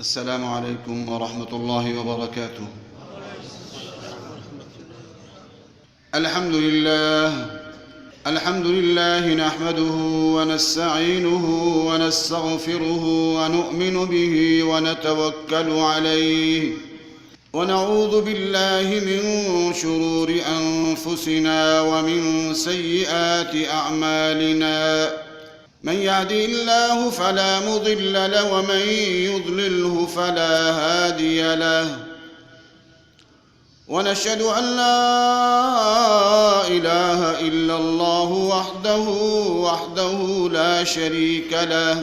السلام عليكم ورحمة الله وبركاته. الحمد لله نحمده ونستعينه ونستغفره ونؤمن به ونتوكل عليه ونعوذ بالله من شرور أنفسنا ومن سيئات أعمالنا. من يهدي الله فلا مضل له ومن يضلله فلا هادي له. ونشهد أن لا إله إلا الله وحده لا شريك له.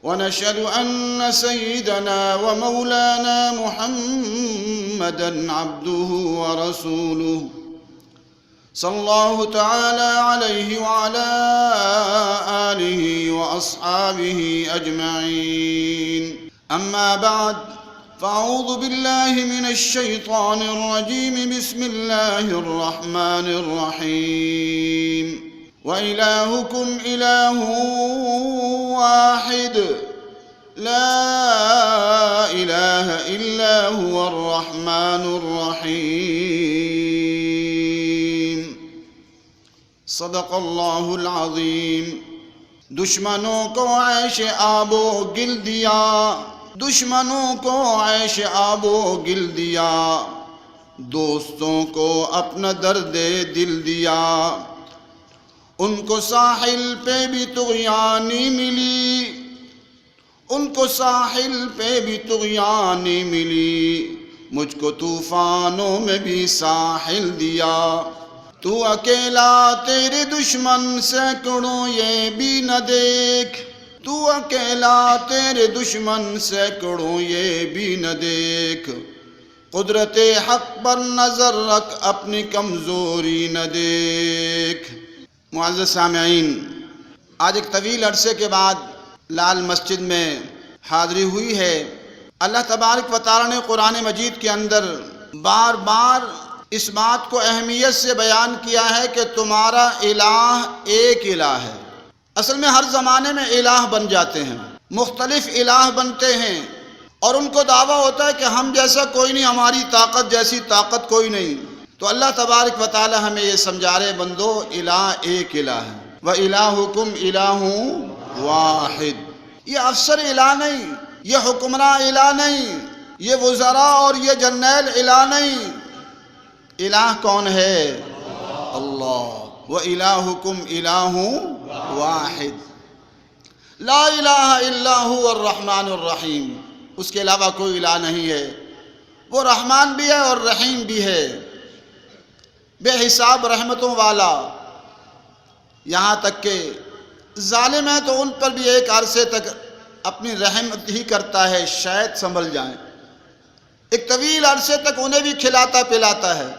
ونشهد أن سيدنا ومولانا محمدًا عبده ورسوله صلى الله تعالى عليه وعلى آله وأصحابه أجمعين. أما بعد، فأعوذ بالله من الشيطان الرجيم. بسم الله الرحمن الرحيم. وإلهكم إله واحد لا إله إلا هو الرحمن الرحيم. صدق اللہ العظیم. دشمنوں کو عیش آب و گل دیا، دشمنوں کو عیش آب و گل دیا، دوستوں کو اپنا درد دل دیا. ان کو ساحل پہ بھی طغیانی ملی، ان کو ساحل پہ بھی طغیانی ملی، مجھ کو طوفانوں میں بھی ساحل دیا. تو اکیلا تیرے دشمن سینکڑوں یہ بھی نہ دیکھ، تو اکیلا تیرے دشمن سینکڑوں یہ بھی نہ دیکھ. قدرت حق پر نظر رکھ اپنی کمزوری نہ دیکھ. معزز سامعین، آج ایک طویل عرصے کے بعد لال مسجد میں حاضری ہوئی ہے. اللہ تبارک و تعالی نے قرآن مجید کے اندر بار بار اس بات کو اہمیت سے بیان کیا ہے کہ تمہارا الہ ایک الہ ہے. اصل میں ہر زمانے میں الہ بن جاتے ہیں، مختلف الہ بنتے ہیں، اور ان کو دعویٰ ہوتا ہے کہ ہم جیسا کوئی نہیں، ہماری طاقت جیسی طاقت کوئی نہیں. تو اللہ تبارک و تعالی ہمیں یہ سمجھا رہے بندو الہ ایک الہ ہے. وَإِلَٰهُكُمْ إِلَٰهٌ وَاحِدٌ. یہ افسر الہ نہیں، یہ حکمراں الہ نہیں، یہ وزراء اور یہ جرنیل الہ نہیں. الہ کون ہے؟ اللہ. وَإِلَٰهُكُمْ إِلَٰهٌ واحد لا الہ الا هو الرحمن الرحیم. اس کے علاوہ کوئی الہ نہیں ہے. وہ رحمان بھی ہے اور رحیم بھی ہے، بے حساب رحمتوں والا. یہاں تک کہ ظالم ہیں تو ان پر بھی ایک عرصے تک اپنی رحمت ہی کرتا ہے، شاید سنبھل جائیں. ایک طویل عرصے تک انہیں بھی کھلاتا پلاتا ہے.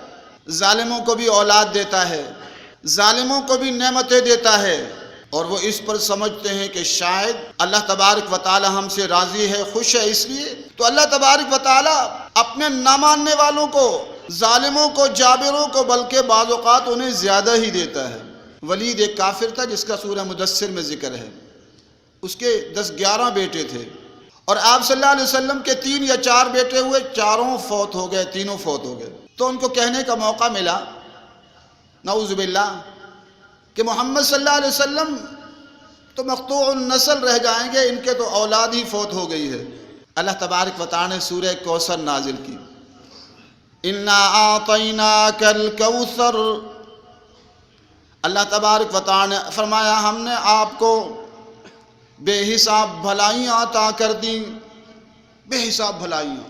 ظالموں کو بھی اولاد دیتا ہے، ظالموں کو بھی نعمتیں دیتا ہے، اور وہ اس پر سمجھتے ہیں کہ شاید اللہ تبارک و تعالی ہم سے راضی ہے، خوش ہے. اس لیے تو اللہ تبارک و تعالی اپنے نہ ماننے والوں کو، ظالموں کو، جابروں کو، بلکہ بعض اوقات انہیں زیادہ ہی دیتا ہے. ولید ایک کافر تھا جس کا سورہ مدثر میں ذکر ہے. اس کے 10-11 بیٹے تھے، اور آپ صلی اللہ علیہ وسلم کے 3 یا 4 بیٹے ہوئے، چاروں فوت ہو گئے، تینوں فوت ہو گئے. تو ان کو کہنے کا موقع ملا، نعوذ باللہ، کہ محمد صلی اللہ علیہ وسلم تو مقطوع النسل رہ جائیں گے، ان کے تو اولاد ہی فوت ہو گئی ہے. اللہ تبارک و تعالی نے سورہ کوثر نازل کی. اِنَّا أَعْطَيْنَاكَ الْكَوْثَرَ. اللہ تبارک و تعالی نے فرمایا ہم نے آپ کو بے حساب بھلائیاں عطا کر دیں، بے حساب بھلائیاں.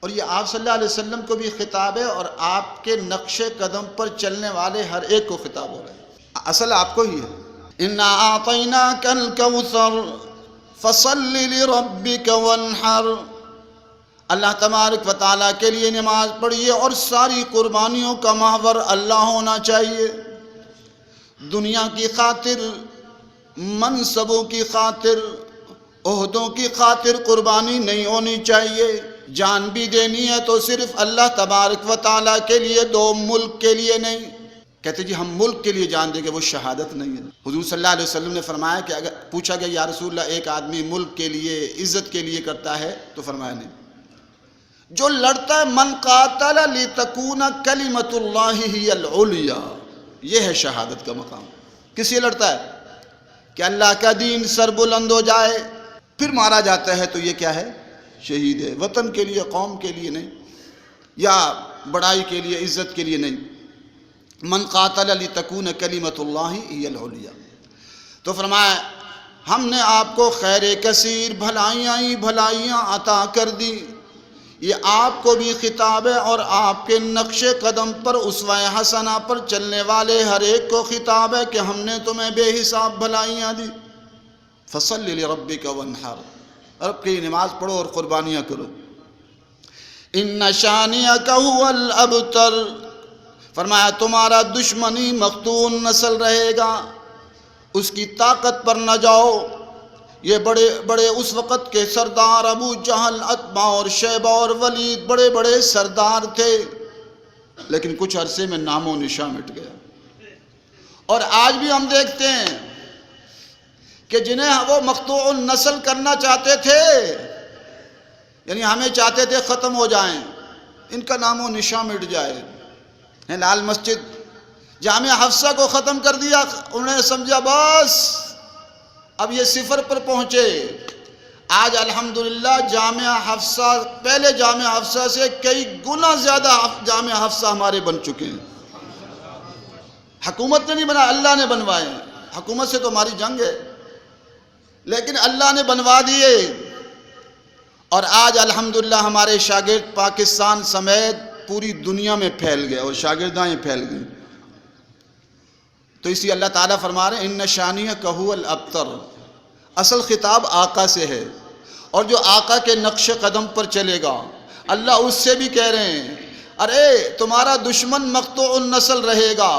اور یہ آپ صلی اللہ علیہ وسلم کو بھی خطاب ہے، اور آپ کے نقش قدم پر چلنے والے ہر ایک کو خطاب ہو رہا ہے. اصل آپ کو ہی ہے. اِنَّا أَعْطَيْنَاكَ الْكَوْثَرَ فَصَلِّ لِرَبِّكَ وَانْحَرْ. اللہ تبارک و تعالیٰ کے لیے نماز پڑھیے، اور ساری قربانیوں کا محور اللہ ہونا چاہیے. دنیا کی خاطر، منصبوں کی خاطر، عہدوں کی خاطر قربانی نہیں ہونی چاہیے. جان بھی دینی ہے تو صرف اللہ تبارک و تعالیٰ کے لیے، دو ملک کے لیے نہیں. کہتے جی ہم ملک کے لیے جان دیں گے، وہ شہادت نہیں ہے۔ حضور صلی اللہ علیہ وسلم نے فرمایا کہ اگر پوچھا گیا یا رسول اللہ ایک آدمی ملک کے لیے عزت کے لیے کرتا ہے، تو فرمایا نہیں، جو لڑتا ہے من قاتل لتکون کلمۃ اللہ ہی العلیٰ، یہ ہے شہادت کا مقام۔ کس لیے لڑتا ہے؟ کہ اللہ کا دین سر بلند ہو جائے، پھر مارا جاتا ہے تو یہ کیا ہے؟ شہید ہے۔ وطن کے لیے، قوم کے لیے نہیں، یا بڑائی کے لیے، عزت کے لیے نہیں۔ من قاتل لتکون کلمۃ اللہ ہی العلیٰ۔ تو فرمایا ہم نے آپ کو خیر کثیر، بھلائیاں ہی بھلائیاں عطا کر دی، یہ آپ کو بھی خطاب ہے اور آپ کے نقش قدم پر اسوہ حسنہ پر چلنے والے ہر ایک کو خطاب ہے کہ ہم نے تمہیں بے حساب بھلائیاں دی۔ فصل لربک وانحر، رب کی نماز پڑھو اور قربانیاں کرو۔ ان شانئک ھو الابتر، فرمایا تمہارا دشمنی مختون نسل رہے گا، اس کی طاقت پر نہ جاؤ۔ یہ بڑے بڑے اس وقت کے سردار ابو جہل، عتبہ اور شیبہ اور ولید بڑے بڑے سردار تھے، لیکن کچھ عرصے میں نام و نشاں مٹ گیا۔ اور آج بھی ہم دیکھتے ہیں کہ جنہیں وہ مقطوع النسل کرنا چاہتے تھے، یعنی ہمیں چاہتے تھے ختم ہو جائیں، ان کا نام و نشاں مٹ جائے۔ لال مسجد جامعہ حفصہ کو ختم کر دیا، انہوں نے سمجھا بس اب یہ صفر پر پہنچے۔ آج الحمدللہ جامعہ حفصہ، پہلے جامعہ حفصہ سے کئی گنا زیادہ جامعہ حفصہ ہمارے بن چکے ہیں۔ حکومت نے نہیں بنا، اللہ نے بنوائے ہیں۔ حکومت سے تو ہماری جنگ ہے، لیکن اللہ نے بنوا دیے، اور آج الحمدللہ ہمارے شاگرد پاکستان سمیت پوری دنیا میں پھیل گئے اور شاگردائیں پھیل گئیں۔ تو اسی اللہ تعالیٰ فرما رہے ہیں ان شانئک ھو الابتر، اصل خطاب آقا سے ہے، اور جو آقا کے نقش قدم پر چلے گا، اللہ اس سے بھی کہہ رہے ہیں ارے تمہارا دشمن مقطوع النسل رہے گا۔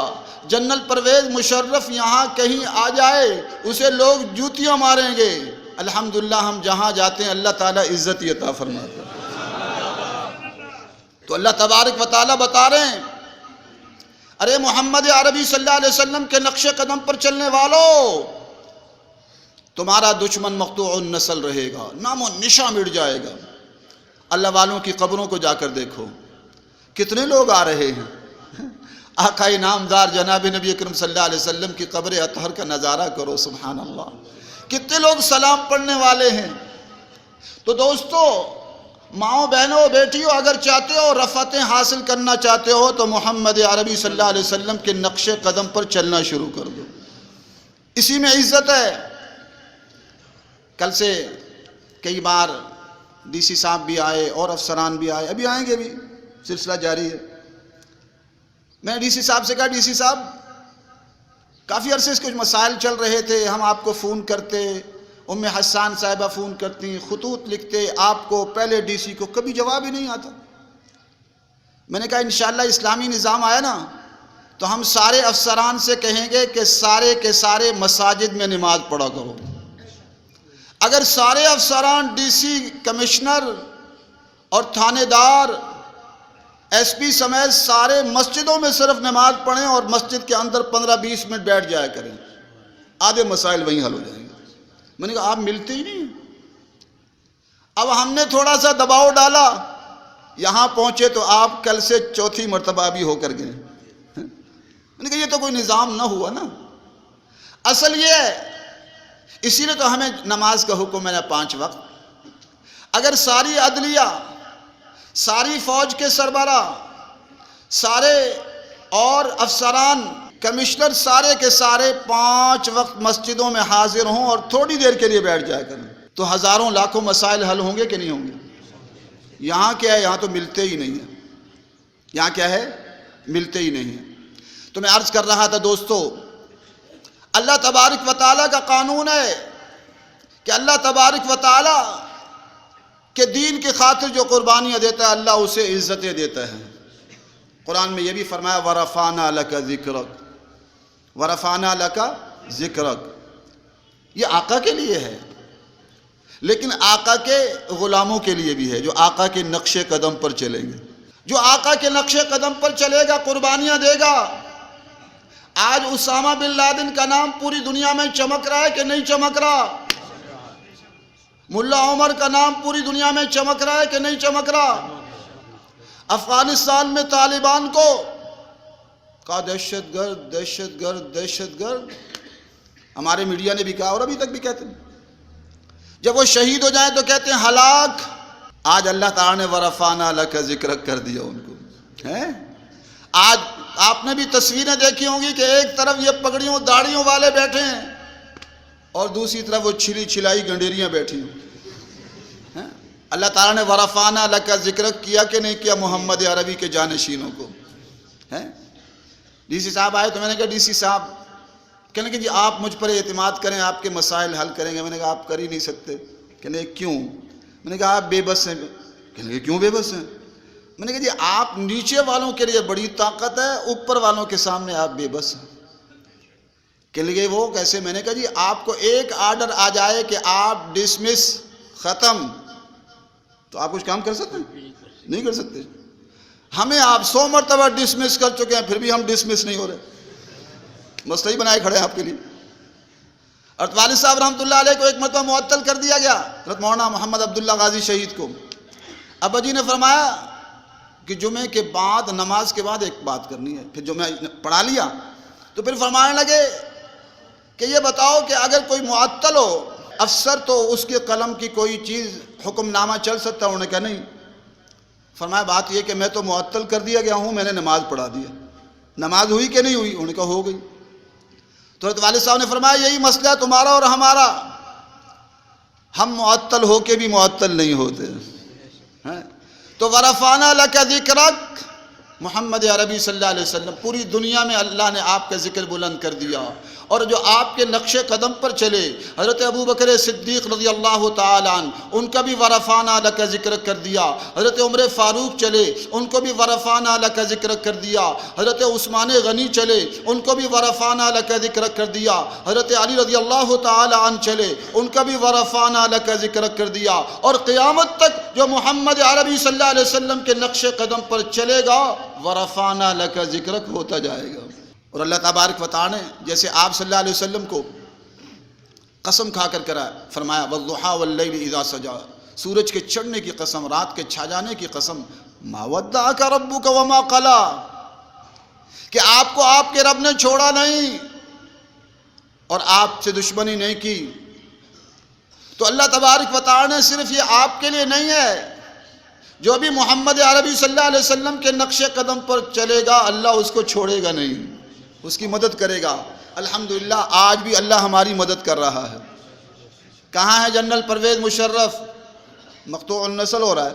جنرل پرویز مشرف یہاں کہیں آ جائے، اسے لوگ جوتیاں ماریں گے، الحمدللہ ہم جہاں جاتے ہیں اللہ تعالیٰ عزت عطا فرماتا ہے۔ تو اللہ تبارک و تعالیٰ بتا رہے ہیں ارے محمد عربی صلی اللہ علیہ وسلم کے نقش قدم پر چلنے والو، تمہارا دشمن مقطوع النسل رہے گا، نام و نشاں مٹ جائے گا۔ اللہ والوں کی قبروں کو جا کر دیکھو، کتنے لوگ آ رہے ہیں۔ آقا نامدار جناب نبی اکرم صلی اللہ علیہ وسلم کی قبر اطہر کا نظارہ کرو، سبحان اللہ، کتنے لوگ سلام پڑھنے والے ہیں۔ تو دوستو، ماؤں بہنوں بیٹیوں، اگر چاہتے ہو رفعتیں حاصل کرنا چاہتے ہو تو محمد عربی صلی اللہ علیہ وسلم کے نقش قدم پر چلنا شروع کر دو، اسی میں عزت ہے۔ کل سے کئی بار ڈی سی صاحب بھی آئے اور افسران بھی آئے، ابھی آئیں گے بھی، سلسلہ جاری ہے۔ میں نے ڈی سی صاحب سے کہا ڈی سی صاحب کافی عرصے سے کچھ مسائل چل رہے تھے، ہم آپ کو فون کرتے، ام حسان صاحبہ فون کرتی، خطوط لکھتے آپ کو، پہلے ڈی سی کو کبھی جواب ہی نہیں آتا۔ میں نے کہا انشاءاللہ اسلامی نظام آیا نا تو ہم سارے افسران سے کہیں گے کہ سارے کے سارے مساجد میں نماز پڑھا کرو۔ اگر سارے افسران، ڈی سی، کمشنر اور تھانے دار، ایس پی سمیت سارے مسجدوں میں صرف نماز پڑھیں اور مسجد کے اندر 15-20 منٹ بیٹھ جایا کریں، آدھے مسائل وہیں حل ہو جائیں گے۔ میں نے کہا آپ ملتے ہی نہیں۔ اب ہم نے تھوڑا سا دباؤ ڈالا، یہاں پہنچے تو آپ کل سے چوتھی مرتبہ بھی ہو کر گئے۔ میں نے کہا یہ تو کوئی نظام نہ ہوا نا۔ اصل یہ ہے، اسی لیے تو ہمیں نماز کا حکم ہے 5 وقت۔ اگر ساری عدلیہ، ساری فوج کے سربراہ، سارے اور افسران، کمشنر سارے کے سارے 5 وقت مسجدوں میں حاضر ہوں اور تھوڑی دیر کے لیے بیٹھ جایا کریں تو ہزاروں لاکھوں مسائل حل ہوں گے کہ نہیں ہوں گے؟ یہاں کیا ہے، یہاں تو ملتے ہی نہیں ہیں۔ یہاں کیا ہے، ملتے ہی نہیں ہیں۔ تو میں عرض کر رہا تھا دوستو، اللہ تبارک و تعالیٰ کا قانون ہے کہ اللہ تبارک و تعالیٰ کے دین کی خاطر جو قربانیاں دیتا ہے اللہ اسے عزتیں دیتا ہے۔ قرآن میں یہ بھی فرمایا وَرَفَعْنَا لَكَ ذِكْرَكَ، وَرَفَعْنَا لَكَ ذِكْرَكَ، یہ آقا کے لیے ہے، لیکن آقا کے غلاموں کے لیے بھی ہے جو آقا کے نقش قدم پر چلیں گے۔ جو آقا کے نقش قدم پر چلے گا، قربانیاں دے گا، آج اسامہ بن لادن کا نام پوری دنیا میں چمک رہا ہے کہ نہیں چمک رہا؟ ملا عمر کا نام پوری دنیا میں چمک رہا ہے کہ نہیں چمک رہا؟ افغانستان میں طالبان کو کہا دہشت گرد دہشت گرد دہشت گرد، ہمارے میڈیا نے بھی کہا اور ابھی تک بھی کہتے ہیں۔ جب وہ شہید ہو جائیں تو کہتے ہیں ہلاک۔ آج اللہ تعالیٰ نے ورفعنا لک ذکرک کر دیا ان کو، ہیں؟ آج آپ نے بھی تصویریں دیکھی ہوں گی کہ ایک طرف یہ پگڑیوں داڑھیوں والے بیٹھے ہیں اور دوسری طرف وہ چھلی چھلائی گنڈیریاں بیٹھی ہیں۔ اللہ تعالیٰ نے ورفعنا لک ذکرک کیا کہ نہیں کیا محمد عربی کے جانشینوں کو؟ ڈی سی صاحب آئے تو میں نے کہا ڈی سی صاحب، کہنے کہ جی آپ مجھ پر اعتماد کریں، آپ کے مسائل حل کریں گے۔ میں نے کہا آپ کر ہی نہیں سکتے۔ کہنے کیوں؟ میں نے کہا آپ بے بس ہیں۔ کہنے کہ کیوں بے بس ہیں؟ میں نے کہا جی آپ نیچے والوں کے لیے بڑی طاقت ہے، اوپر والوں کے سامنے آپ بے بس ہیں۔ کہنے لگے وہ کیسے؟ میں نے کہا جی آپ کو ایک آرڈر آ جائے کہ آپ ڈسمس، ختم، تو آپ کچھ کام کر سکتے ہیں؟ نہیں کر سکتے۔ ہمیں آپ 100 مرتبہ ڈسمس کر چکے ہیں، پھر بھی ہم ڈسمس نہیں ہو رہے، مسئلہ ہی بنائے کھڑے ہیں آپ کے لیے۔ اور والد صاحب رحمۃ اللہ علیہ کو ایک مرتبہ معطل کر دیا گیا، حضرت مولانا محمد عبداللہ غازی شہید کو۔ ابا جی نے فرمایا کہ جمعے کے بعد، نماز کے بعد ایک بات کرنی ہے۔ پھر جمعہ پڑھا لیا تو پھر فرمانے لگے کہ یہ بتاؤ کہ اگر کوئی معطل ہو افسر تو اس کے قلم کی کوئی چیز حکم نامہ چل سکتا ہے؟ انہوں نے کہا نہیں۔ فرمایا بات یہ کہ میں تو معطل کر دیا گیا ہوں، میں نے نماز پڑھا دی ہے، نماز ہوئی کہ نہیں ہوئی؟ انہوں نے کہا ہو گئی۔ تو حضرت والد صاحب نے فرمایا یہی مسئلہ ہے تمہارا اور ہمارا، ہم معطل ہو کے بھی معطل نہیں ہوتے۔ تو ورفعنا لک ذکرک، محمد عربی صلی اللہ علیہ وسلم، پوری دنیا میں اللہ نے آپ کا ذکر بلند کر دیا، اور جو آپ کے نقش قدم پر چلے، حضرت ابو بکر صدیق رضی اللہ تعالیٰ عنہ، ان کا بھی ورفعنا لک ذکر کر دیا۔ حضرت عمر فاروق چلے، ان کو بھی ورفعنا لک ذکر کر دیا۔ حضرت عثمان غنی چلے، ان کو بھی ورفعنا لک ذکر کر دیا۔ حضرت علی رضی اللہ تعالیٰ عنہ چلے، ان کا بھی ورفعنا لک ذکر کر دیا۔ اور قیامت تک جو محمد عربی صلی اللہ علیہ وسلم کے نقش قدم پر چلے گا، ورفعنا لک ذکرک ہوتا جائے گا۔ اور اللہ تبارک و تعالی نے جیسے آپ صلی اللہ علیہ وسلم کو قسم کھا کر کرا، فرمایا والضحی واللیل اذا سجا، سورج کے چڑھنے کی قسم، رات کے چھا جانے کی قسم، ما ودعک ربک وما قلی، کہ آپ کو آپ کے رب نے چھوڑا نہیں اور آپ سے دشمنی نہیں کی۔ تو اللہ تبارک و تعالی نے صرف یہ آپ کے لیے نہیں ہے، جو بھی محمد عربی صلی اللہ علیہ وسلم کے نقش قدم پر چلے گا اللہ اس کو چھوڑے گا نہیں، اس کی مدد کرے گا۔ الحمدللہ آج بھی اللہ ہماری مدد کر رہا ہے۔ کہاں ہے جنرل پرویز مشرف؟ مقطوع النسل ہو رہا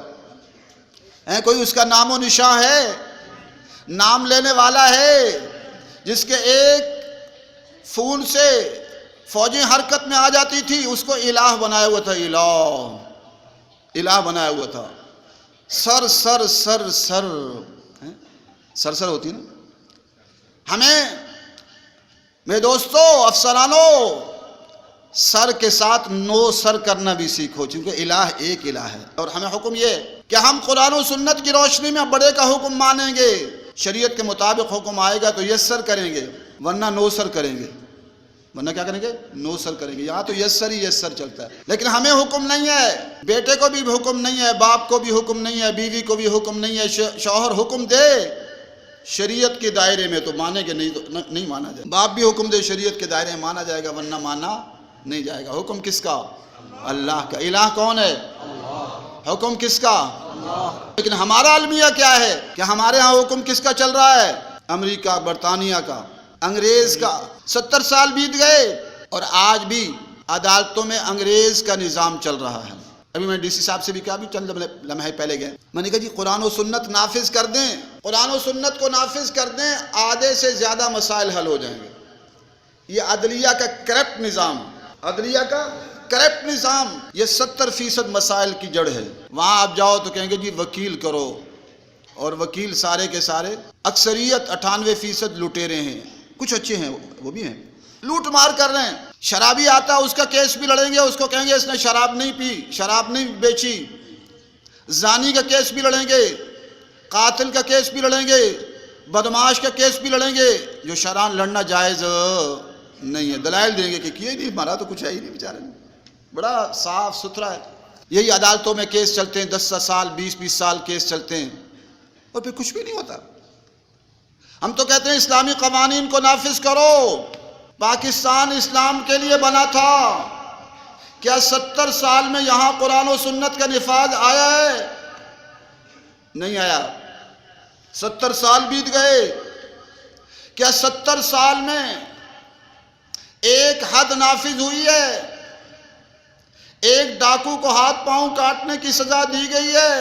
ہے، کوئی اس کا نام و نشان ہے؟ نام لینے والا ہے جس کے ایک فون سے فوجیں حرکت میں آ جاتی تھی، اس کو الہ بنایا ہوا تھا، الہ بنایا ہوا تھا۔ سر سر سر سر سر سر ہوتی ہے نا۔ ہمیں میرے دوستو، افسرانوں، سر کے ساتھ نو سر کرنا بھی سیکھو، چونکہ الہ ایک الہ ہے۔ اور ہمیں حکم یہ کہ ہم قرآن و سنت کی روشنی میں بڑے کا حکم مانیں گے، شریعت کے مطابق حکم آئے گا تو یس سر کریں گے، ورنہ نو سر کریں گے۔ ورنہ کیا کریں گے؟ نو سر کریں گے۔ یہاں تو یس سر ہی یس سر چلتا ہے، لیکن ہمیں حکم نہیں ہے، بیٹے کو بھی حکم نہیں ہے، باپ کو بھی حکم نہیں ہے، بیوی کو بھی حکم نہیں ہے۔ شوہر حکم دے شریعت کے دائرے میں تو مانیں گے، نہیں تو نہیں مانا جائے۔ باپ بھی حکم دے شریعت کے دائرے میں مانا جائے گا، ورنہ مانا نہیں جائے گا۔ حکم کس کا؟ اللہ کا۔ الہ کون ہے؟ حکم کس کا؟ لیکن ہمارا المیہ کیا ہے کہ ہمارے ہاں حکم کس کا چل رہا ہے؟ امریکہ، برطانیہ کا، انگریز کا۔ 70 سال بیت گئے اور آج بھی عدالتوں میں انگریز کا نظام چل رہا ہے۔ ابھی میں ڈی سی صاحب سے بھی کہا، بھی چند لمحے پہلے گئے، میں نے کہا جی قرآن و سنت نافذ کر دیں، قرآن و سنت کو نافذ کر دیں، آدھے سے زیادہ مسائل حل ہو جائیں گے۔ یہ عدلیہ کا کرپٹ نظام، عدلیہ کا کرپٹ نظام، یہ 70% مسائل کی جڑ ہے۔ وہاں آپ جاؤ تو کہیں گے جی وکیل کرو، اور وکیل سارے کے سارے، اکثریت 98% لٹیرے ہیں، کچھ اچھے ہیں وہ بھی ہیں، لوٹ مار کر رہے ہیں۔ شرابی آتا اس کا کیس بھی لڑیں گے، اس کو کہیں گے اس نے شراب نہیں پی، شراب نہیں بیچی۔ زانی کا کیس بھی لڑیں گے، قاتل کا کیس بھی لڑیں گے، بدماش کا کیس بھی لڑیں گے، جو شران لڑنا جائز نہیں ہے، دلائل دیں گے کہ کیے نہیں، ہمارا تو کچھ ہے ہی نہیں بیچارے، بڑا صاف ستھرا ہے۔ یہی عدالتوں میں کیس چلتے ہیں، 10 سال 20 سال کیس چلتے ہیں اور پھر کچھ بھی نہیں ہوتا۔ ہم تو کہتے ہیں اسلامی قوانین کو نافذ کرو۔ پاکستان اسلام کے لیے بنا تھا، کیا 70 سال میں یہاں قرآن و سنت کا نفاذ آیا ہے؟ نہیں آیا۔ 70 سال بیت گئے، کیا 70 سال میں ایک حد نافذ ہوئی ہے؟ ایک ڈاکو کو ہاتھ پاؤں کاٹنے کی سزا دی گئی ہے،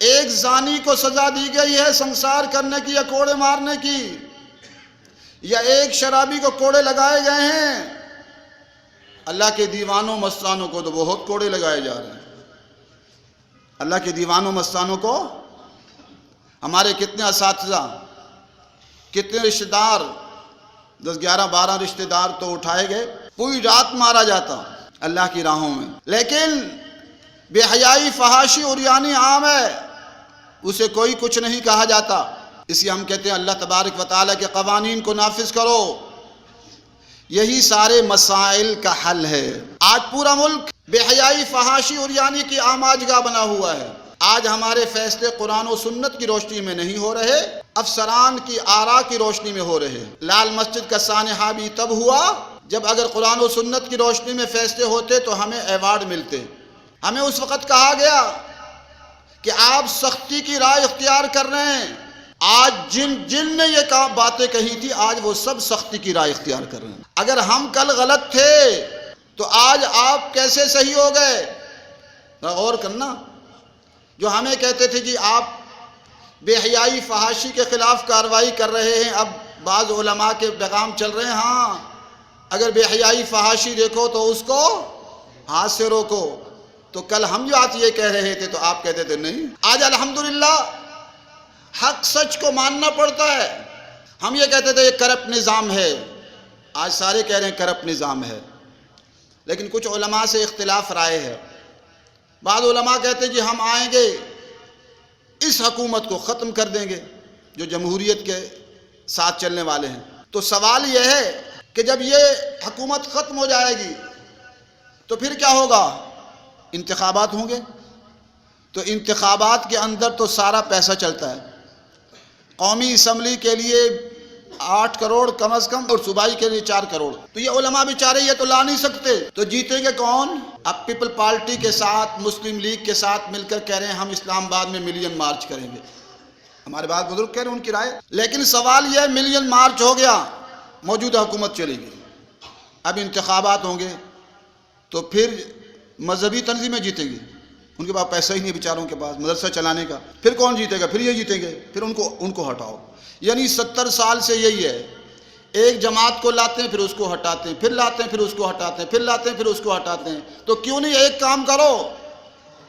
ایک زانی کو سزا دی گئی ہے سنسار کرنے کی یا کوڑے مارنے کی، یا ایک شرابی کو کوڑے لگائے گئے ہیں؟ اللہ کے دیوانوں مستانوں کو تو بہت کوڑے لگائے جا رہے ہیں۔ اللہ کے دیوانوں مستانوں کو ہمارے کتنے اساتذہ، کتنے رشتہ دار، 10 11 12 رشتہ دار تو اٹھائے گئے، پوری رات مارا جاتا اللہ کی راہوں میں۔ لیکن بے حیائی، فحاشی اور یعنی عام ہے، اسے کوئی کچھ نہیں کہا جاتا۔ اس لیے ہم کہتے ہیں اللہ تبارک و تعالیٰ کے قوانین کو نافذ کرو، یہی سارے مسائل کا حل ہے۔ آج پورا ملک بے حیائی، فحاشی اور یعنی کی آماجگاہ بنا ہوا ہے۔ آج ہمارے فیصلے قرآن و سنت کی روشنی میں نہیں ہو رہے، افسران کی آراء کی روشنی میں ہو رہے۔ لال مسجد کا سانحہ بھی تب ہوا جب اگر قرآن و سنت کی روشنی میں فیصلے ہوتے تو ہمیں ایوارڈ ملتے۔ ہمیں اس وقت کہا گیا کہ آپ سختی کی رائے اختیار کر رہے ہیں۔ آج جن نے یہ باتیں کہی تھی، آج وہ سب سختی کی رائے اختیار کر رہے ہیں۔ اگر ہم کل غلط تھے تو آج آپ کیسے صحیح ہو گئے؟ غور کرنا۔ جو ہمیں کہتے تھے جی آپ بے حیائی، فحاشی کے خلاف کارروائی کر رہے ہیں، اب بعض علماء کے پیغام چل رہے ہیں، ہاں اگر بے حیائی، فحاشی دیکھو تو اس کو ہاتھ سے روکو۔ تو کل ہم جو آج یہ کہہ رہے تھے تو آپ کہتے تھے نہیں۔ آج الحمدللہ حق سچ کو ماننا پڑتا ہے۔ ہم یہ کہتے تھے یہ کرپٹ نظام ہے، آج سارے کہہ رہے ہیں کرپٹ نظام ہے۔ لیکن کچھ علماء سے اختلاف رائے ہے۔ بعض علماء کہتے ہیں جی ہم آئیں گے، اس حکومت کو ختم کر دیں گے جو جمہوریت کے ساتھ چلنے والے ہیں۔ تو سوال یہ ہے کہ جب یہ حکومت ختم ہو جائے گی تو پھر کیا ہوگا؟ انتخابات ہوں گے، تو انتخابات کے اندر تو سارا پیسہ چلتا ہے۔ قومی اسمبلی کے لیے 8 کروڑ کم از کم اور صوبائی کے لیے 4 کروڑ، تو یہ علماء بیچارے یہ تو لا نہیں سکتے، تو جیتیں گے کون؟ اب پیپل پارٹی کے ساتھ، مسلم لیگ کے ساتھ مل کر کہہ رہے ہیں ہم اسلام آباد میں ملین مارچ کریں گے۔ ہمارے بعض بزرگ کہہ رہے ہیں ان کی رائے، لیکن سوال یہ ہے ملین مارچ ہو گیا، موجودہ حکومت چلے گی، اب انتخابات ہوں گے تو پھر مذہبی تنظیمیں جیتیں گی، ان کے پاس پیسہ ہی نہیں بیچاروں کے پاس مدرسہ چلانے کا، پھر کون جیتے گا؟ پھر یہ جیتیں گے، پھر ان کو ہٹاؤ۔ یعنی 70 سال سے یہی ہے، ایک جماعت کو لاتے ہیں پھر اس کو ہٹاتے ہیں، پھر لاتے ہیں پھر اس کو ہٹاتے ہیں، پھر لاتے ہیں پھر اس کو ہٹاتے ہیں۔ تو کیوں نہیں ایک کام کرو؟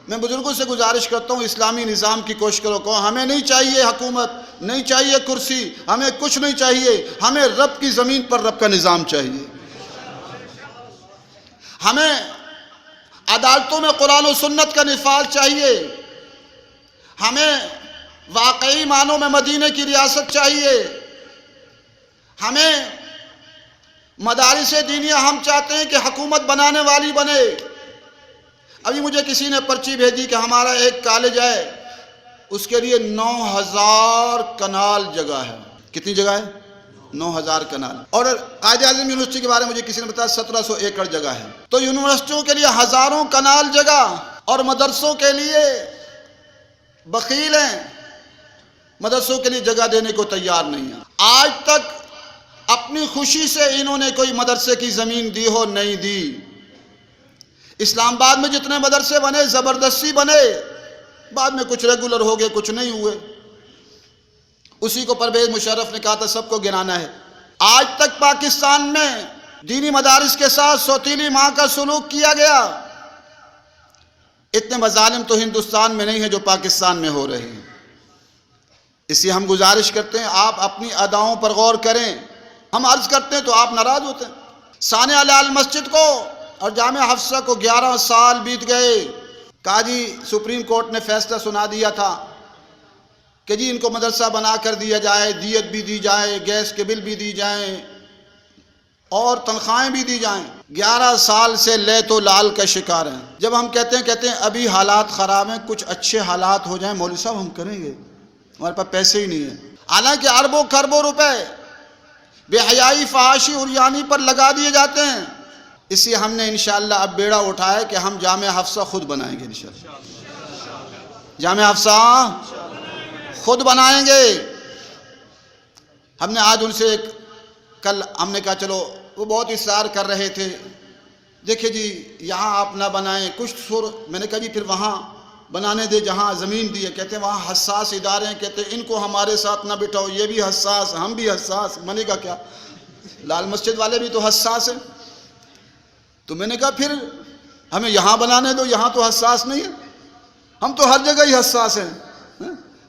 میں بزرگوں سے گزارش کرتا ہوں اسلامی نظام کی کوشش کرو، کہو ہمیں نہیں چاہیے حکومت، نہیں چاہیے کرسی، ہمیں کچھ نہیں چاہیے، ہمیں رب کی زمین پر رب کا نظام چاہیے۔ ہمیں عدالتوں میں قرآن و سنت کا نفاذ چاہیے، ہمیں واقعی معنوں میں مدینہ کی ریاست چاہیے، ہمیں مدارس دینیہ ہم چاہتے ہیں کہ حکومت بنانے والی بنے۔ ابھی مجھے کسی نے پرچی بھیجی کہ ہمارا ایک کالج ہے، اس کے لیے 9000 کنال جگہ ہے۔ کتنی جگہ ہے؟ 9000 کنال۔ اور قائد اعظم یونیورسٹی کے بارے میں مجھے کسی نے بتایا 1700 ایکڑ جگہ ہے۔ تو یونیورسٹیوں کے لیے ہزاروں کنال جگہ، اور مدرسوں کے لیے بخیل ہیں، مدرسوں کے لیے جگہ دینے کو تیار نہیں ہیں۔ آج تک اپنی خوشی سے انہوں نے کوئی مدرسے کی زمین دی ہو نہیں دی۔ اسلام آباد میں جتنے مدرسے بنے زبردستی بنے، بعد میں کچھ ریگولر ہو گئے، کچھ نہیں ہوئے۔ اسی کو پرویز مشرف نے کہا تھا سب کو گرانا ہے۔ آج تک پاکستان میں دینی مدارس کے ساتھ سوتیلی ماں کا سلوک کیا گیا۔ اتنے مظالم تو ہندوستان میں نہیں ہیں جو پاکستان میں ہو رہے ہیں۔ اس لیے ہم گزارش کرتے ہیں آپ اپنی اداؤں پر غور کریں۔ ہم عرض کرتے ہیں تو آپ ناراض ہوتے ہیں۔ ثانیہ لال مسجد کو اور جامعہ حفصہ کو 11 سال بیت گئے۔ قاضی سپریم کورٹ نے فیصلہ سنا دیا تھا کہ جی ان کو مدرسہ بنا کر دیا جائے، دیت بھی دی جائے، گیس کے بل بھی دی جائیں اور تنخواہیں بھی دی جائیں۔ 11 سال سے لیت و لال کا شکار ہیں۔ جب ہم کہتے ہیں ابھی حالات خراب ہیں، کچھ اچھے حالات ہو جائیں مولوی صاحب ہم کریں گے، ہمارے پاس پیسے ہی نہیں ہیں۔ حالانکہ اربوں خربوں روپے بے حیائی، فحاشی، عریانی پر لگا دیے جاتے ہیں۔ اس لیے ہم نے انشاءاللہ اب بیڑا اٹھایا کہ ہم جامعہ حفصہ خود بنائیں گے انشاءاللہ۔ جامعہ حفصہ خود بنائیں گے۔ ہم نے آج ان سے کل ہم نے کہا چلو، وہ بہت اصرار کر رہے تھے، دیکھیں جی یہاں آپ نہ بنائیں کچھ میں نے کہا جی پھر وہاں بنانے دے جہاں زمین دی ہے۔ کہتے ہیں وہاں حساس ادارے ہیں، کہتے ہیں ان کو ہمارے ساتھ نہ بٹھاؤ، یہ بھی حساس، ہم بھی حساس۔ میں نے کہا کیا لال مسجد والے بھی تو حساس ہیں؟ تو میں نے کہا پھر ہمیں یہاں بنانے دو، یہاں تو حساس نہیں ہے، ہم تو ہر جگہ ہی حساس ہیں،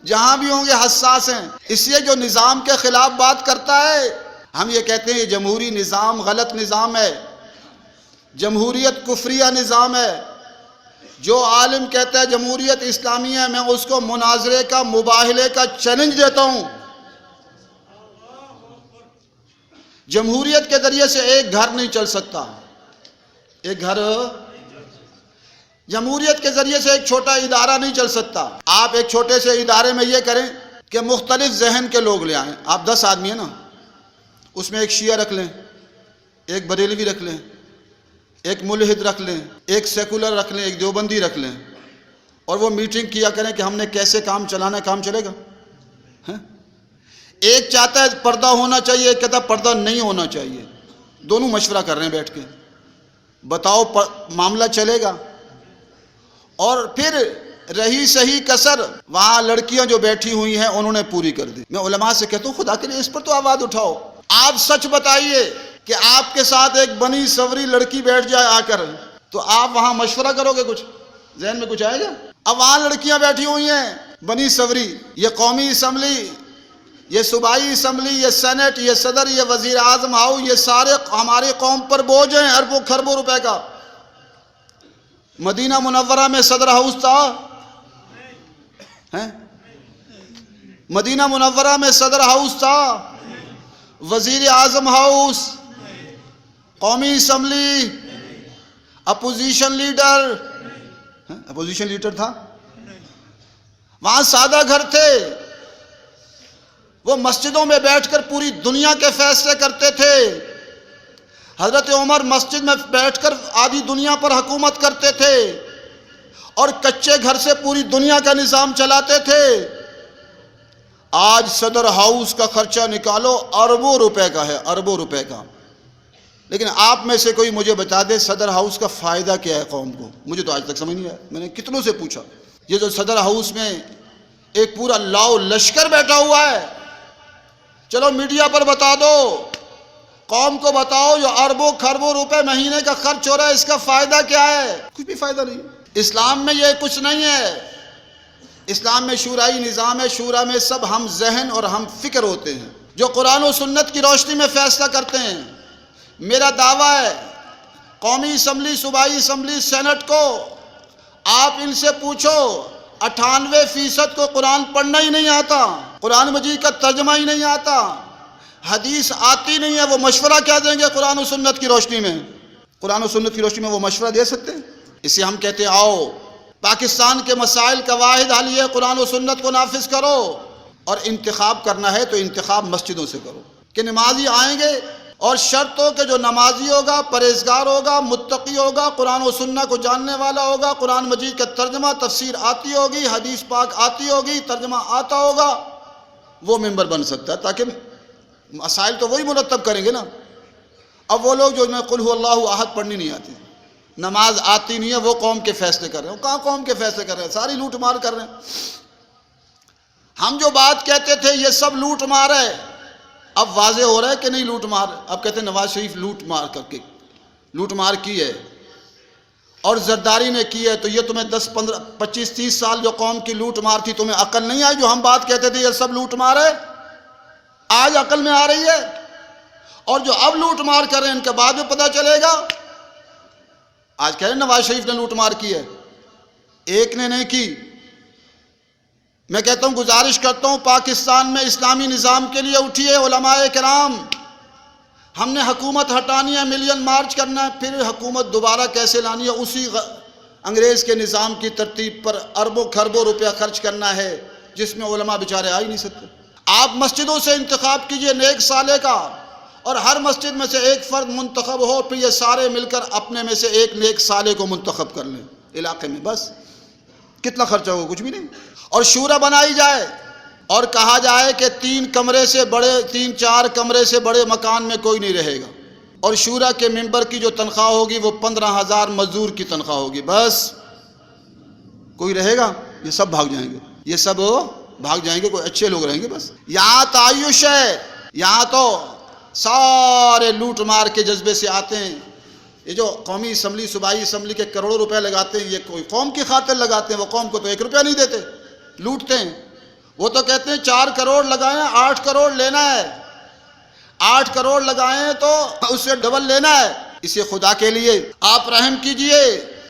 جہاں بھی ہوں گے حساس ہیں۔ اس لیے جو نظام کے خلاف بات کرتا ہے، ہم یہ کہتے ہیں یہ جمہوری نظام غلط نظام ہے، جمہوریت کفریہ نظام ہے۔ جو عالم کہتا ہے جمہوریت اسلامی ہے، میں اس کو مناظرے کا، مباہلے کا چیلنج دیتا ہوں۔ جمہوریت کے ذریعے سے ایک گھر نہیں چل سکتا، ایک گھر، جمہوریت کے ذریعے سے ایک چھوٹا ادارہ نہیں چل سکتا۔ آپ ایک چھوٹے سے ادارے میں یہ کریں کہ مختلف ذہن کے لوگ لے آئیں۔ آپ 10 آدمی ہیں نا، اس میں ایک شیعہ رکھ لیں، ایک بریلوی رکھ لیں، ایک ملحد رکھ لیں، ایک سیکولر رکھ لیں، ایک دیوبندی رکھ لیں، اور وہ میٹنگ کیا کریں کہ ہم نے کیسے کام چلانا ہے۔ کام چلے گا؟ ایک چاہتا ہے پردہ ہونا چاہیے، ایک کہتا ہے پردہ نہیں ہونا چاہیے، دونوں مشورہ کر رہے ہیں بیٹھ کے، بتاؤ معاملہ چلے گا؟ اور پھر رہی صحیح کسر وہاں لڑکیاں جو بیٹھی ہوئی ہیں انہوں نے پوری کر دی۔ میں علماء سے کہتا ہوں خدا کے لیے اس پر تو آواز اٹھاؤ۔ آپ سچ بتائیے کہ آپ کے ساتھ ایک بنی سوری لڑکی بیٹھ جائے آ کر، تو آپ وہاں مشورہ کرو گے؟ کچھ ذہن میں کچھ آئے گا؟ اب وہاں لڑکیاں بیٹھی ہوئی ہیں بنی سوری، یہ قومی اسمبلی، یہ صوبائی اسمبلی، یہ سینٹ، یہ صدر، یہ وزیر اعظم ہاؤس، یہ سارے ہماری قوم پر بوجھ ہیں اربوں خربوں روپے کا۔ مدینہ منورہ میں صدر ہاؤس تھا؟ مدینہ منورہ میں صدر ہاؤس تھا؟ وزیر اعظم ہاؤس، قومی assembly, opposition leader, opposition leader تھا؟ وہاں سادہ گھر تھے، وہ مسجدوں میں بیٹھ کر پوری دنیا کے فیصلے کرتے تھے۔ حضرت عمر مسجد میں بیٹھ کر آدھی دنیا پر حکومت کرتے تھے اور کچے گھر سے پوری دنیا کا نظام چلاتے تھے۔ آج صدر ہاؤس کا خرچہ نکالو، اربوں روپے کا ہے، اربوں روپے کا۔ لیکن آپ میں سے کوئی مجھے بتا دے صدر ہاؤس کا فائدہ کیا ہے قوم کو؟ مجھے تو آج تک سمجھ نہیں آیا۔ میں نے کتنوں سے پوچھا، یہ جو صدر ہاؤس میں ایک پورا لاؤ لشکر بیٹھا ہوا ہے، چلو میڈیا پر بتا دو، قوم کو بتاؤ جو اربوں خربوں روپے مہینے کا خرچ ہو رہا ہے اس کا فائدہ کیا ہے؟ کچھ بھی فائدہ نہیں۔ اسلام میں یہ کچھ نہیں ہے۔ اسلام میں شورائی نظام ہے، شورا میں سب ہم ذہن اور ہم فکر ہوتے ہیں جو قرآن و سنت کی روشنی میں فیصلہ کرتے ہیں۔ میرا دعویٰ ہے قومی اسمبلی، صوبائی اسمبلی، سینٹ کو آپ ان سے پوچھو 98% کو قرآن پڑھنا ہی نہیں آتا، قرآن مجید کا ترجمہ ہی نہیں آتا، حدیث آتی نہیں ہے، وہ مشورہ کیا دیں گے قرآن و سنت کی روشنی میں؟ قرآن و سنت کی روشنی میں وہ مشورہ دے سکتے ہیں؟ اسے ہم کہتے ہیں آؤ پاکستان کے مسائل کا واحد حل یہ قرآن و سنت کو نافذ کرو، اور انتخاب کرنا ہے تو انتخاب مسجدوں سے کرو کہ نمازی آئیں گے، اور شرط ہو کہ جو نمازی ہوگا، پرہیزگار ہوگا، متقی ہوگا، قرآن و سنت کو جاننے والا ہوگا، قرآن مجید کا ترجمہ تفسیر آتی ہوگی، حدیث پاک آتی ہوگی، ترجمہ آتا ہوگا، وہ ممبر بن سکتا ہے، تاکہ مسائل تو وہی مرتب کریں گے نا۔ اب وہ لوگ جو میں قل هو اللہ احد پڑھنی نہیں آتی، نماز آتی نہیں ہے، وہ قوم کے فیصلے کر رہے ہیں۔ وہ کہاں قوم کے فیصلے کر رہے ہیں؟ ساری لوٹ مار کر رہے ہیں۔ ہم جو بات کہتے تھے یہ سب لوٹ مار ہے، اب واضح ہو رہا ہے کہ نہیں لوٹ مار؟ اب کہتے ہیں نواز شریف لوٹ مار کر کے لوٹ مار کی ہے اور زرداری نے کی ہے، تو یہ تمہیں 10 15 25 30 سال جو قوم کی لوٹ مار تھی تمہیں عقل نہیں آئی؟ جو ہم بات کہتے تھے یہ سب لوٹ مار ہے، آج عقل میں آ رہی ہے؟ اور جو اب لوٹ مار کر رہے ہیں ان کے بعد میں پتہ چلے گا۔ آج کہہ رہے ہیں نواز شریف نے لوٹ مار کی ہے، ایک نے نہیں کی، میں کہتا ہوں، گزارش کرتا ہوں، پاکستان میں اسلامی نظام کے لیے اٹھیے علماء کرام. ہم نے حکومت ہٹانی ہے، ملین مارچ کرنا ہے، پھر حکومت دوبارہ کیسے لانی ہے؟ اسی انگریز کے نظام کی ترتیب پر اربوں کھربوں روپیہ خرچ کرنا ہے، جس میں علماء بیچارے آ ہی نہیں سکتے. آپ مسجدوں سے انتخاب کیجئے نیک صالح کا، اور ہر مسجد میں سے ایک فرد منتخب ہو، پھر یہ سارے مل کر اپنے میں سے ایک نیک صالح کو منتخب کر لیں علاقے میں. بس کتنا خرچہ ہوگا؟ کچھ بھی نہیں. اور شورا بنائی جائے اور کہا جائے کہ 3 کمرے سے بڑے 3-4 کمرے سے بڑے مکان میں کوئی نہیں رہے گا، اور شورا کے ممبر کی جو تنخواہ ہوگی وہ 15,000 مزدور کی تنخواہ ہوگی. بس کوئی رہے گا؟ یہ سب بھاگ جائیں گے، یہ سب بھاگ جائیں گے، کوئی اچھے لوگ رہیں گے. بس یہاں تعیش ہے، یہاں تو سارے لوٹ مار کے جذبے سے آتے ہیں. یہ جو قومی اسمبلی صوبائی اسمبلی کے کروڑوں روپے لگاتے ہیں، یہ کوئی قوم کی خاطر لگاتے ہیں؟ وہ قوم کو تو 1 روپیہ نہیں دیتے، لوٹتے ہیں. وہ تو کہتے ہیں 4 کروڑ لگائیں، 8 کروڑ لینا ہے، 8 کروڑ لگائیں تو اس سے ڈبل لینا ہے. اسے خدا کے لیے آپ رحم کیجئے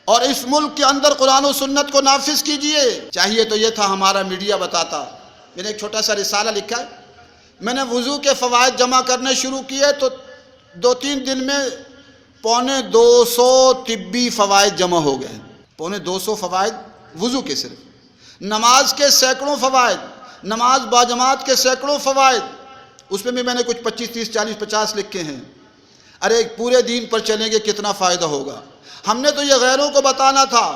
اور اس ملک کے اندر قرآن و سنت کو نافذ کیجئے. چاہیے تو یہ تھا ہمارا میڈیا بتاتا. میں نے ایک چھوٹا سا رسالہ لکھا ہے. میں نے وضو کے فوائد جمع کرنے شروع کیے تو 2-3 دن میں 250 طبی فوائد جمع ہو گئے. 250 فوائد وضو کے، صرف نماز کے سینکڑوں فوائد، نماز باجماعت کے سینکڑوں فوائد. اس میں بھی میں نے کچھ 25, 30, 40, 50 لکھے ہیں. ارے پورے دین پر چلیں گے کتنا فائدہ ہوگا؟ ہم نے تو یہ غیروں کو بتانا تھا.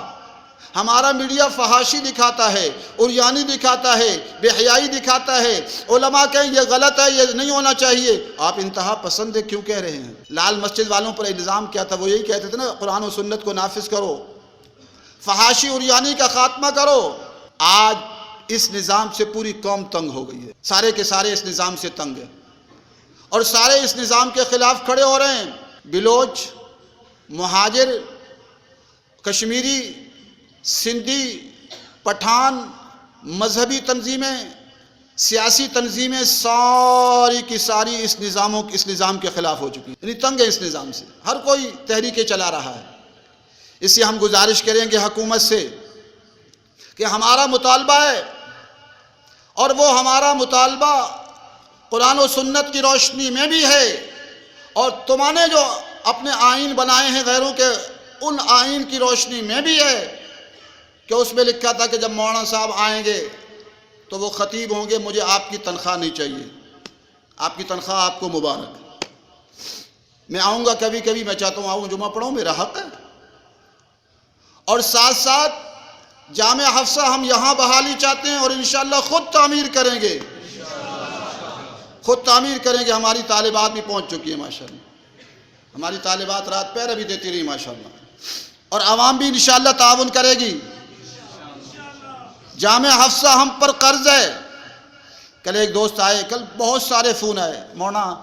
ہمارا میڈیا فحاشی دکھاتا ہے، عریانی دکھاتا ہے، بے حیائی دکھاتا ہے. علماء کہیں یہ غلط ہے، یہ نہیں ہونا چاہیے. آپ انتہا پسند کیوں کہہ رہے ہیں؟ لال مسجد والوں پر الزام کیا تھا؟ وہ یہی کہتے تھے نا، قرآن و سنت کو نافذ کرو، فحاشی عریانی کا خاتمہ کرو. آج اس نظام سے پوری قوم تنگ ہو گئی ہے، سارے کے سارے اس نظام سے تنگ ہیں، اور سارے اس نظام کے خلاف کھڑے ہو رہے ہیں. بلوچ، مہاجر، کشمیری، سندھی، پٹھان، مذہبی تنظیمیں، سیاسی تنظیمیں، ساری کی ساری اس نظام کے خلاف ہو چکی ہیں. یعنی تنگ ہے اس نظام سے، ہر کوئی تحریکیں چلا رہا ہے. اس لیے ہم گزارش کریں گے حکومت سے کہ ہمارا مطالبہ ہے، اور وہ ہمارا مطالبہ قرآن و سنت کی روشنی میں بھی ہے، اور تم نے جو اپنے آئین بنائے ہیں غیروں کے، ان آئین کی روشنی میں بھی ہے کہ اس میں لکھا تھا کہ جب مولانا صاحب آئیں گے تو وہ خطیب ہوں گے، مجھے آپ کی تنخواہ نہیں چاہیے، آپ کی تنخواہ آپ کو مبارک. میں آؤں گا کبھی کبھی، میں چاہتا ہوں آؤں، جمعہ پڑھوں، میرا حق ہے. اور ساتھ ساتھ جامع حفصہ ہم یہاں بحالی چاہتے ہیں، اور انشاءاللہ خود تعمیر کریں گے، خود تعمیر کریں گے. ہماری طالبات بھی پہنچ چکی ہیں ماشاءاللہ، ہماری طالبات رات پہر بھی دیتی رہی ماشاءاللہ، اور عوام بھی انشاءاللہ تعاون کرے گی. جامع حفصہ ہم پر قرض ہے. کل ایک دوست آئے، کل بہت سارے فون آئے، مولانا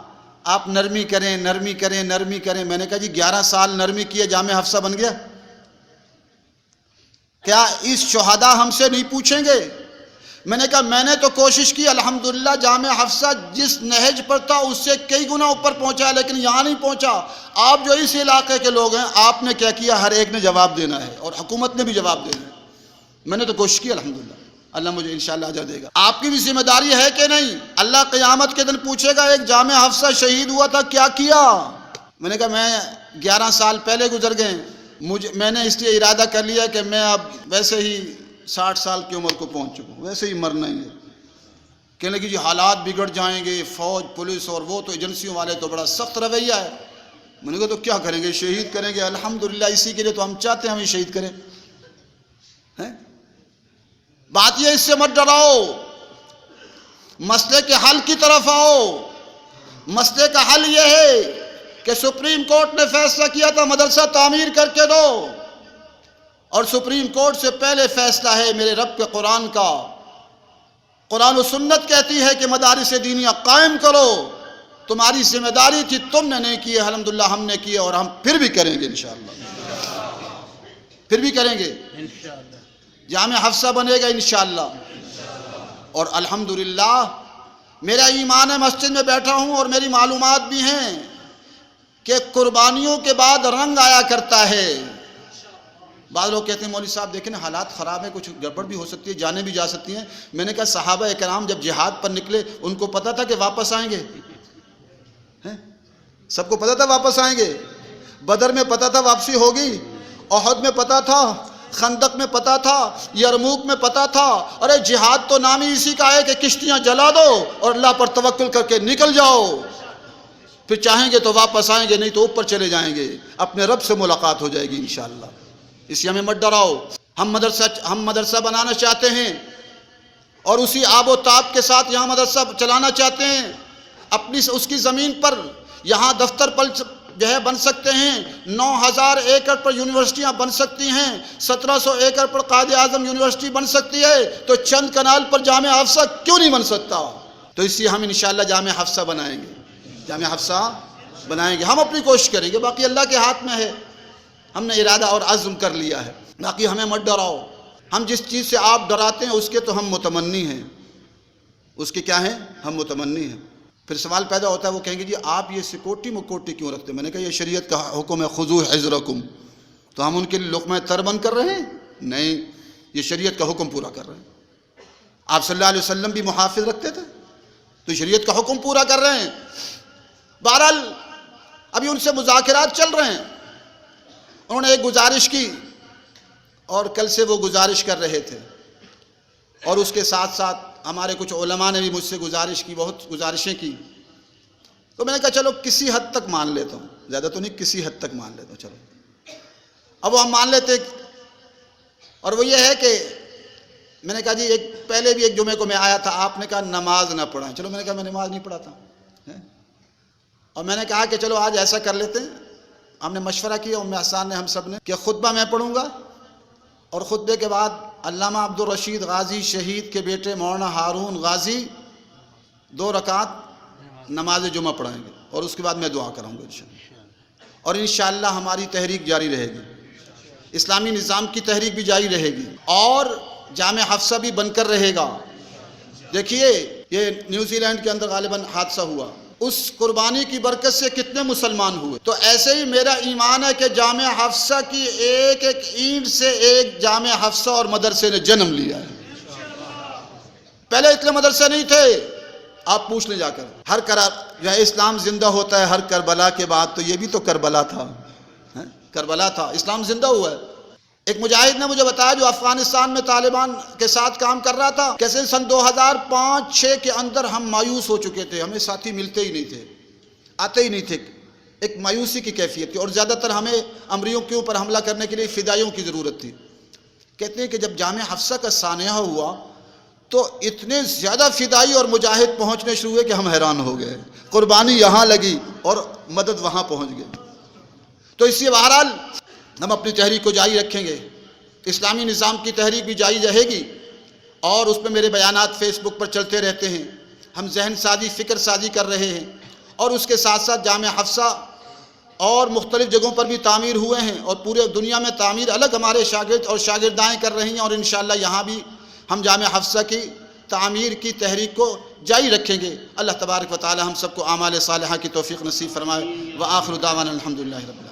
آپ نرمی کریں، نرمی کریں، نرمی کریں. میں نے کہا جی 11 سال نرمی کیے، جامع حفصہ بن گیا؟ کیا اس شہداء ہم سے نہیں پوچھیں گے؟ میں نے کہا میں نے تو کوشش کی، الحمدللہ جامع حفصہ جس نہج پر تھا اس سے کئی گنا اوپر پہنچا ہے، لیکن یہاں نہیں پہنچا. آپ جو اس علاقے کے لوگ ہیں، آپ نے کیا کیا؟ ہر ایک نے جواب دینا ہے، اور حکومت نے بھی جواب دینا ہے. میں نے تو کوشش کی الحمدللہ، اللہ مجھے انشاءاللہ اجر دے گا. آپ کی بھی ذمہ داری ہے کہ نہیں؟ اللہ قیامت کے دن پوچھے گا، ایک جامع حفصہ شہید ہوا تھا، کیا کیا؟ میں نے کہا میں 11 سال پہلے گزر گئے، میں نے اس لیے ارادہ کر لیا کہ میں اب ویسے ہی 60 سال کی عمر کو پہنچ چکا ہوں، ویسے ہی مرنا ہی ہے. کہنے لگی جی حالات بگڑ جائیں گے، فوج پولیس اور وہ تو ایجنسیوں والے تو بڑا سخت رویہ ہے. میں نے کہا تو کیا کریں گے؟ شہید کریں گے. الحمدللہ اسی کے لیے تو ہم چاہتے ہیں ہمیں شہید کریں. بات یہ، اس سے مت ڈراؤ، مسئلے کے حل کی طرف آؤ. مسئلے کا حل یہ ہے کہ سپریم کورٹ نے فیصلہ کیا تھا مدرسہ تعمیر کر کے دو، اور سپریم کورٹ سے پہلے فیصلہ ہے میرے رب کے قرآن کا. قرآن و سنت کہتی ہے کہ مدارس دینیہ قائم کرو. تمہاری ذمہ داری تھی، تم نے نہیں کی، الحمدللہ ہم نے کی، اور ہم پھر بھی کریں گے انشاءاللہ، پھر بھی کریں گے. جامع حفصہ بنے گا انشاءاللہ. اور الحمدللہ میرا ایمان ہے، مسجد میں بیٹھا ہوں اور میری معلومات بھی ہیں کہ قربانیوں کے بعد رنگ آیا کرتا ہے. بعض لوگ کہتے ہیں مولوی صاحب دیکھیں نا حالات خراب ہیں، کچھ گڑبڑ بھی ہو سکتی ہے، جانیں بھی جا سکتی ہیں۔ میں نے کہا صحابہ کرام جب جہاد پر نکلے ان کو پتہ تھا کہ واپس آئیں گے؟ سب کو پتہ تھا واپس آئیں گے؟ بدر میں پتہ تھا واپسی ہوگی، احد میں پتہ تھا، خندق میں پتہ تھا، یرموک میں پتہ تھا۔ ارے جہاد تو نام ہی اسی کا ہے کہ کشتیاں جلا دو اور اللہ پر توکل کر کے نکل جاؤ، پھر چاہیں گے تو واپس آئیں گے، نہیں تو اوپر چلے جائیں گے، اپنے رب سے ملاقات ہو جائے گی انشاءاللہ۔ اس لیے ہمیں مت ڈراؤ، ہم مدرسہ بنانا چاہتے ہیں اور اسی آب و تاب کے ساتھ یہاں مدرسہ چلانا چاہتے ہیں۔ اس کی زمین پر یہاں دفتر پر جو ہے بن سکتے ہیں، 9000 ایکڑ پر یونیورسٹیاں بن سکتی ہیں، 1700 ایکڑ پر قائد اعظم یونیورسٹی بن سکتی ہے، تو چند کنال پر جامع حفصہ کیوں نہیں بن سکتا؟ تو اس لیے ہم انشاءاللہ جامع حفصہ بنائیں گے، جامع حفصہ بنائیں گے، ہم اپنی کوشش کریں گے، باقی اللہ کے ہاتھ میں ہے۔ ہم نے ارادہ اور عزم کر لیا ہے، باقی ہمیں مت ڈراؤ۔ ہم جس چیز سے آپ ڈراتے ہیں اس کے تو ہم متمنی ہیں، اس کے کیا ہیں؟ ہم متمنی ہیں۔ پھر سوال پیدا ہوتا ہے، وہ کہیں گے جی آپ یہ سکوٹی مکوٹی کیوں رکھتے ہیں؟ میں نے کہا یہ شریعت کا حکم ہے، خذوا حذرکم، تو ہم ان کے لیے لقمہ تر بند کر رہے ہیں؟ نہیں، یہ شریعت کا حکم پورا کر رہے ہیں۔ آپ صلی اللہ علیہ وسلم بھی محافظ رکھتے تھے، تو شریعت کا حکم پورا کر رہے ہیں۔ بہرحال ابھی ان سے مذاکرات چل رہے ہیں، انہوں نے ایک گزارش کی اور کل سے وہ گزارش کر رہے تھے، اور اس کے ساتھ ساتھ ہمارے کچھ علماء نے بھی مجھ سے گزارش کی، بہت گزارشیں کی، تو میں نے کہا چلو کسی حد تک مان لیتا ہوں، زیادہ تو نہیں، کسی حد تک مان لیتا ہوں، چلو اب وہ ہم مان لیتے۔ اور وہ یہ ہے کہ میں نے کہا جی پہلے بھی ایک جمعے کو میں آیا تھا، آپ نے کہا نماز نہ پڑھائیں، چلو میں نے کہا میں نماز نہیں پڑھاتا، اور میں نے کہا کہ چلو آج ایسا کر لیتے ہیں، ہم نے مشورہ کیا ام احسان نے، ہم سب نے، کہ خطبہ میں پڑھوں گا اور خطبے کے بعد علامہ عبدالرشید غازی شہید کے بیٹے مولانا ہارون غازی 2 رکعت نماز جمعہ پڑھائیں گے، اور اس کے بعد میں دعا کراؤں گا انشاءاللہ، اور انشاءاللہ ہماری تحریک جاری رہے گی، اسلامی نظام کی تحریک بھی جاری رہے گی، اور جامع حفصہ بھی بن کر رہے گا۔ دیکھیے یہ نیوزی لینڈ کے اندر غالباً حادثہ ہوا، اس قربانی کی برکت سے کتنے مسلمان ہوئے، تو ایسے ہی میرا ایمان ہے کہ جامع حفصہ کی ایک ایک اینٹ سے ایک جامع حفصہ اور مدرسے نے جنم لیا ہے۔ پہلے اتنے مدرسے نہیں تھے، آپ پوچھ لیں جا کر، جو ہے اسلام زندہ ہوتا ہے ہر کربلا کے بعد، تو یہ بھی تو کربلا تھا، کربلا تھا، اسلام زندہ ہوا ہے۔ ایک مجاہد نے مجھے بتایا جو افغانستان میں طالبان کے ساتھ کام کر رہا تھا، کیسے سن 2005-6 کے اندر ہم مایوس ہو چکے تھے، ہمیں ساتھی ملتے ہی نہیں تھے، آتے ہی نہیں تھے، ایک مایوسی کی کیفیت تھی، اور زیادہ تر ہمیں امریوں کے اوپر حملہ کرنے کے لیے فدائیوں کی ضرورت تھی۔ کہتے ہیں کہ جب جامع حفصہ کا سانحہ ہوا تو اتنے زیادہ فدائی اور مجاہد پہنچنے شروع ہوئے کہ ہم حیران ہو گئے، قربانی یہاں لگی اور مدد وہاں پہنچ گئی۔ تو اس لیے بہرحال ہم اپنی تحریک کو جاری رکھیں گے، اسلامی نظام کی تحریک بھی جاری رہے گی، اور اس پہ میرے بیانات فیس بک پر چلتے رہتے ہیں، ہم ذہن سازی فکر سازی کر رہے ہیں، اور اس کے ساتھ ساتھ جامع حفصہ اور مختلف جگہوں پر بھی تعمیر ہوئے ہیں، اور پورے دنیا میں تعمیر الگ ہمارے شاگرد اور شاگردائیں کر رہی ہیں، اور انشاءاللہ یہاں بھی ہم جامع حفصہ کی تعمیر کی تحریک کو جاری رکھیں گے۔ اللہ تبارک و تعالی ہم سب کو اعمال صالحہ کی توفیق نصیب فرمائے۔ وآخر دعوانا الحمدللہ رب العالمین۔